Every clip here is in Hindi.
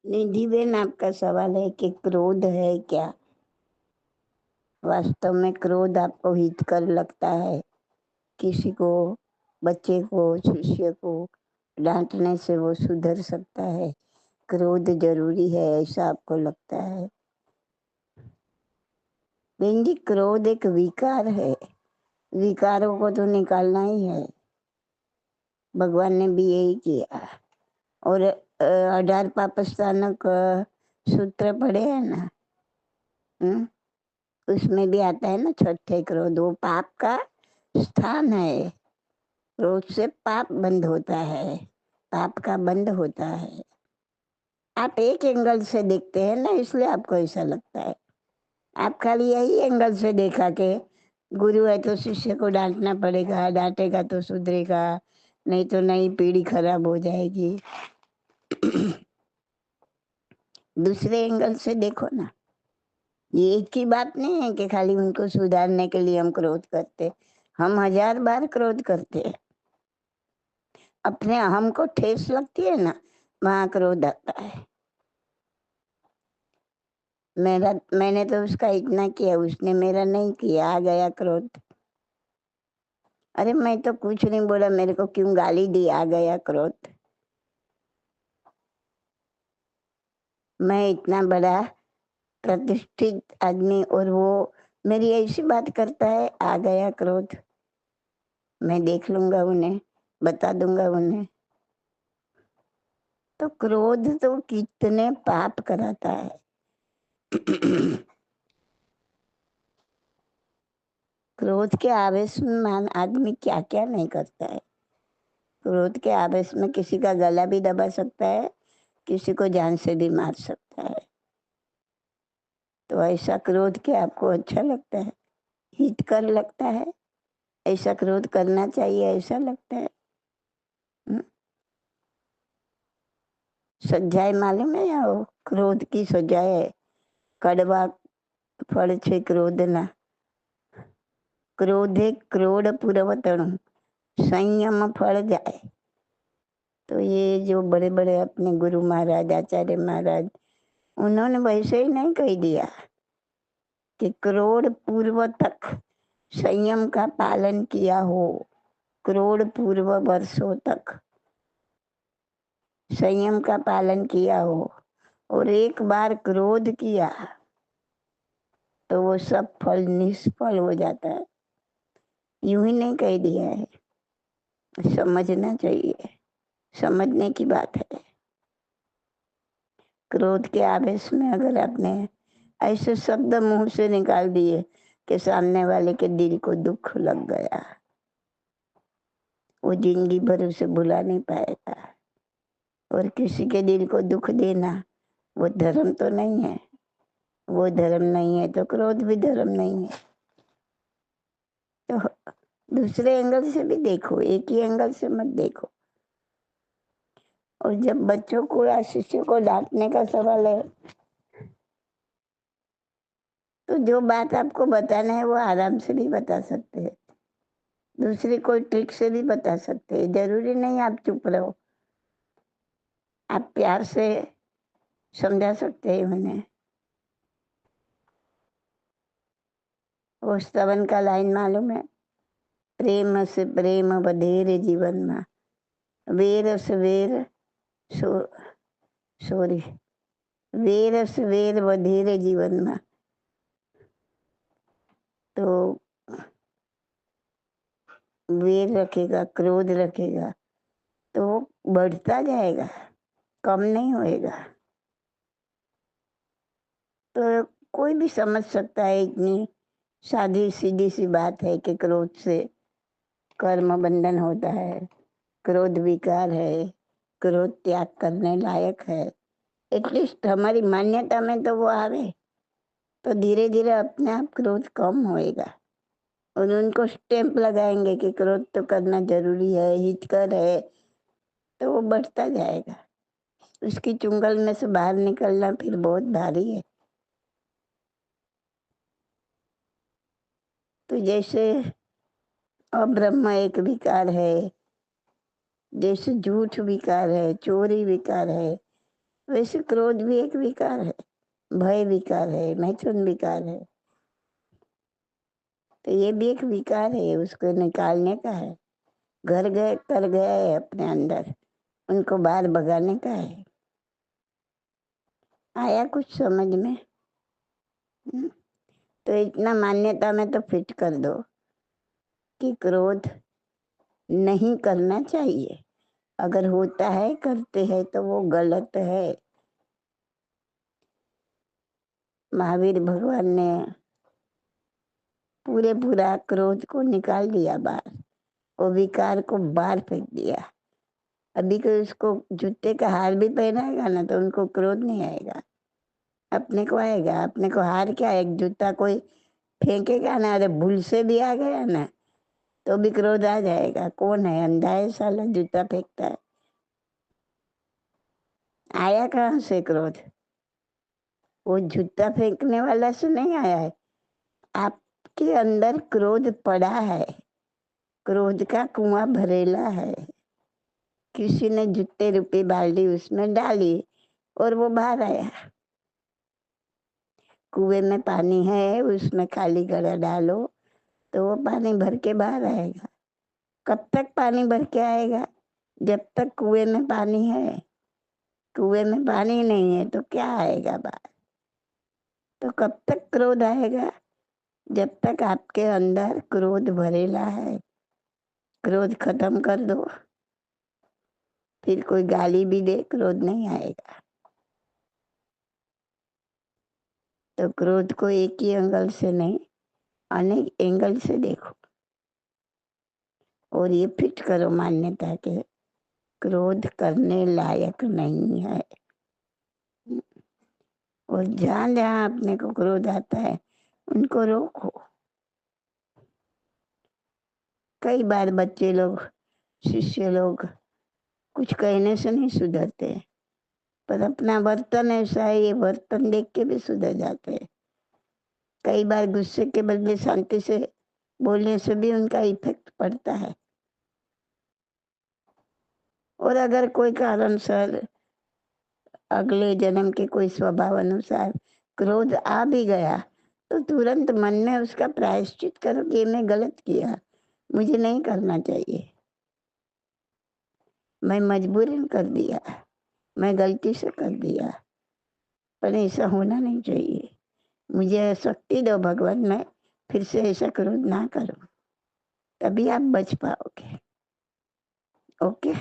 निधि बेन, आपका सवाल है कि क्रोध है क्या? वास्तव में क्रोध आपको हितकर लगता है? किसी को, बच्चे को, शिष्य को डांटने से वो सुधर सकता है? क्रोध जरूरी है ऐसा आपको लगता है? बेन जी, क्रोध एक विकार है। विकारों को तो निकालना ही है। भगवान ने भी यही किया। और 18 पापस्थानक सूत्र पढ़े हैं ना? उसमें भी आता है ना, छठे क्रोध वो पाप का स्थान है। क्रोध से पाप बंद होता है, पाप का बंद होता है। आप एक एंगल से देखते हैं ना, इसलिए आपको ऐसा लगता है। आप खाली यही एंगल से देखा कि गुरु है तो शिष्य को डांटना पड़ेगा, डांटेगा तो सुधरेगा, नहीं तो नई पीढ़ी खराब हो जाएगी। दूसरे एंगल से देखो ना। ये एक ही बात नहीं है कि खाली उनको सुधारने के लिए हम क्रोध करते। हम 1000 बार क्रोध करते हैं। अपने अहम को ठेस लगती है ना, वहां क्रोध आता है। मैंने तो उसका इतना किया, उसने मेरा नहीं किया, आ गया क्रोध। अरे मैं तो कुछ नहीं बोला, मेरे को क्यों गाली दी, आ गया क्रोध। मैं इतना बड़ा प्रतिष्ठित आदमी और वो मेरी ऐसी बात करता है, आ गया क्रोध। मैं देख लूंगा उन्हें, बता दूंगा उन्हें। तो क्रोध तो कितने पाप कराता है। क्रोध के आवेश में मान आदमी क्या क्या नहीं करता है। क्रोध के आवेश में किसी का गला भी दबा सकता है, किसी को जान से भी मार सकता है। तो ऐसा क्रोध क्या आपको अच्छा लगता है, हितकर लगता है? ऐसा क्रोध करना चाहिए ऐसा लगता है? हम्म? सजाए मालूम है या वो क्रोध की सजाए? कड़वा फल छे क्रोध ना। क्रोधे क्रोध पूर्वतणु, संयम फल जाए। तो ये जो बड़े बड़े अपने गुरु महाराज, आचार्य महाराज, उन्होंने वैसे ही नहीं कह दिया कि करोड़ पूर्व तक संयम का पालन किया हो। करोड़ पूर्व वर्षों तक संयम का पालन किया हो और एक बार क्रोध किया तो वो सब फल निष्फल हो जाता है। यूं ही नहीं कह दिया है, समझना चाहिए, समझने की बात है। क्रोध के आवेश में अगर आपने ऐसे शब्द मुंह से निकाल दिए कि सामने वाले के दिल को दुख लग गया, वो जिंदगी भर उसे भुला नहीं पाएगा। और किसी के दिल को दुख देना वो धर्म तो नहीं है। वो धर्म नहीं है तो क्रोध भी धर्म नहीं है। तो दूसरे एंगल से भी देखो, एक ही एंगल से मत देखो। और जब बच्चों को या शिष्य को डांटने का सवाल है, तो जो बात आपको बताना है वो आराम से भी बता सकते हैं, दूसरी कोई ट्रिक से भी बता सकते हैं। जरूरी नहीं आप चुप रहो, आप प्यार से समझा सकते हैं उन्हें। वो श्रवण का लाइन मालूम है? प्रेम से प्रेम बधेरे जीवन में, वेर से वेर सो सॉरी वेर से वेर बधेरे जीवन में। तो वेर रखेगा, क्रोध रखेगा तो वो बढ़ता जाएगा, कम नहीं होएगा। तो कोई भी समझ सकता है, इतनी सादी सीधी सी बात है कि क्रोध से कर्म बंधन होता है, क्रोध विकार है, क्रोध त्याग करने लायक है। एटलीस्ट हमारी मान्यता में तो वो आवे, तो धीरे धीरे अपने आप क्रोध कम होएगा। और उनको स्टैंप लगाएंगे कि क्रोध तो करना जरूरी है, हितकर है, तो वो बढ़ता जाएगा। उसकी चुंगल में से बाहर निकलना फिर बहुत भारी है। तो जैसे अब्रह्म एक विकार है, जैसे झूठ विकार है, चोरी विकार है, वैसे क्रोध भी एक विकार है, भय विकार है, मैथुन विकार है। तो ये भी एक विकार है, उसको निकालने का है। घर गए कर गया है अपने अंदर, उनको बाहर भगाने का है। आया कुछ समझ में? तो इतना मान्यता में तो फिट कर दो कि क्रोध नहीं करना चाहिए। अगर होता है, करते हैं तो वो गलत है। महावीर भगवान ने पूरा क्रोध को निकाल दिया बाहर, वो विकार को बाहर फेंक दिया। अभी कोई उसको जूते का हार भी पहनाएगा ना तो उनको क्रोध नहीं आएगा, अपने को आएगा। अपने को हार क्या, एक जूता कोई फेंकेगा ना, अरे भूल से भी आ गया ना तो भी क्रोध आ जाएगा। कौन है, अंधा है साला, जूता फेंकता है। आया कहाँ से क्रोध? वो जूता फेंकने वाला से नहीं आया है, आपके अंदर क्रोध पड़ा है। क्रोध का कुआं भरेला है। किसी ने जूते रुपए बाल्टी उसमें डाली और वो बाहर आया। कुएं में पानी है, उसमें खाली घड़ा डालो तो वो पानी भर के बाहर आएगा। कब तक पानी भर के आएगा? जब तक कुएं में पानी है। कुएं में पानी नहीं है तो क्या आएगा बाहर? तो कब तक क्रोध आएगा? जब तक आपके अंदर क्रोध भरेला है। क्रोध खत्म कर दो, फिर कोई गाली भी दे क्रोध नहीं आएगा। तो क्रोध को एक ही एंगल से नहीं, अनेक एंगल से देखो और ये फिट करो मान्यता के क्रोध करने लायक नहीं है। और जहाँ जहाँ अपने को क्रोध आता है उनको रोको। कई बार बच्चे लोग, शिष्य लोग कुछ कहने से नहीं सुधरते, पर अपना बर्तन ऐसा है, ये बर्तन देख के भी सुधर जाते हैं। कई बार गुस्से के बदले शांति से बोलने से भी उनका इफेक्ट पड़ता है। और अगर कोई कारण सर अगले जन्म के कोई स्वभाव अनुसार क्रोध आ भी गया तो तुरंत मन में उसका प्रायश्चित करो कि मैं गलत किया, मुझे नहीं करना चाहिए, मैं मजबूरन कर दिया, मैं गलती से कर दिया, पर ऐसा होना नहीं चाहिए। मुझे शक्ति दो भगवान, मैं फिर से ऐसा क्रोध ना करूं, तभी आप बच पाओगे। Okay,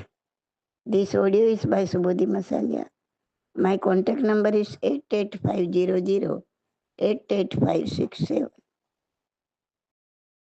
this audio is by Subodhi Masaliya. My contact number is 88500 88567.